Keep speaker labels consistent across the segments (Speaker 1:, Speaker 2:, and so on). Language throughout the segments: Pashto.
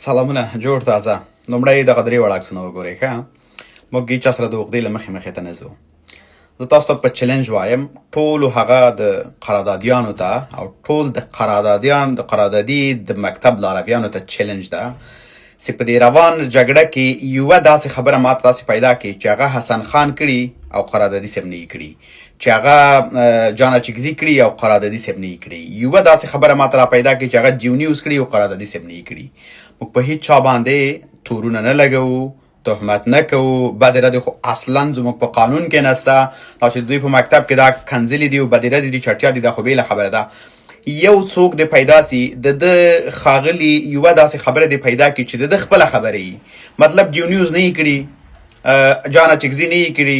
Speaker 1: سلامونه جوړ تازه لومړی دغه درې وړه عکسونه وګورئ ښه موږ هېچا سره د اوږدې له مخې ته نه ځو زه تاسو ته په چلنج وایم ټولو هغه د قراردادیانو ته او ټول د قراردادي د مکتب لارویانو ته چلنج ده چې په دې روان جګړه کې یوه داسې خبره ماته تاسې پیدا کړي چې هغه حسن خان کړي او قراردادي صاحب نه یې کړي چې هغه جانا چکزي کړي او قراردادي صاحب نه یې کړي یوه داسې خبره ماته را پیدا کړي چې هغه جیو نیوز کړي او قراردادي صاحب نه یې کړي موږ په هیڅ چا باندې تورونه نه لګوو تهمت نه کوو بدې ردې خو اصلا زموږ په قانون کې نسته دا چې دوی په مکتب کې دا کنځلې دي او بدې ردې دي چټیا دي دا خو بېله خبره ده یو څوک د پیدا سي د ښاغلي یوه داسې خبره دې پیدا کړي چې د خپله خبره وي مطلب جیو نیوز نه یې کړي جانا چکزي نه یې کړي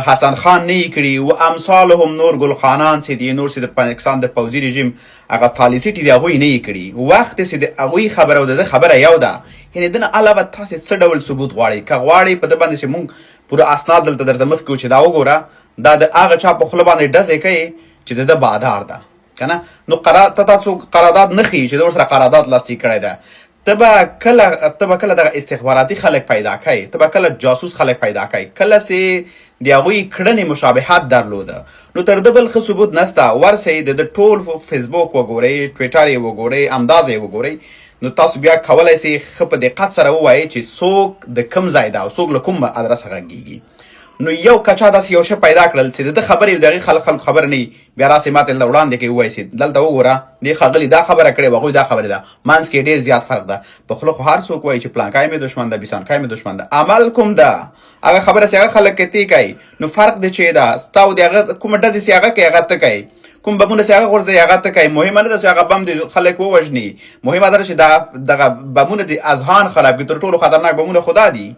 Speaker 1: حسن خان نه یې کړي و امثالهم نور ګلخانان چې دي نور چې د پاکستان د پوځي رژیم هغه پالیسي دي هغوی نه یې کړي وخت چې د هغوی خبره او د ده خبره یو ده یعنې د نه علاوه تاسې څه ډول ثبوت غواړئ که غواړئ په ده باندې چې مونږ پوره اسناد دلته درته مخکې وو چې دا وګوره دا د هغه چا په خوله باندې ډزې کوي چې د ده بادار ده که نه نو تاسو قرارداد نه ښیي چې د ورسره قرارداد لاسلیک کړی ده ته به کله دغه استخباراتي خلک پیدا کوي ته به کله جاسوس خلک پیدا کوي کله چې د هغوی کړنې مشابهت درلوده نو تر ده بل ښه ثبوت نسته ورسئ د ټول فیسبوک وګورئ ټویټر یې وګورئ همداسې یې وګورئ نو تاسو بیا کولی سئ ښه په دقت سره ووایئ چې څوک د کوم ځای ده او څوک له کوم ادرسه غږیږي نو یو کچا داسې یو شی پیدا کړل چې د ده خبرې د هغې خلکو خبره نه وي بیا راسې ماته دلته وړاندې کوي ووایي چې دلته وګوره دې ښاغلي دا خبره کړې وه هغوی دا خبرې ده منځ کې ډېر زیات فرق ده په خوله خو هر څوک وایي چې پلانکای مې دښمن ده بیسانکای مې دښمن ده عمل کوم ده هغه خبره چې هغه خلک کتې کوي نو فرق دی چې ده ستا او د هغه کومه ډزې چې هغه کوي هغه ته کوي کوم بمونه چې هغه غورځوي هغه ته کوي مهمه نه ده چې هغه بم د خلک ووژني مهمه ده چې دغه بمونه د اذهان خراب کړي تر ټولو خطرناک بمونه خو دا دي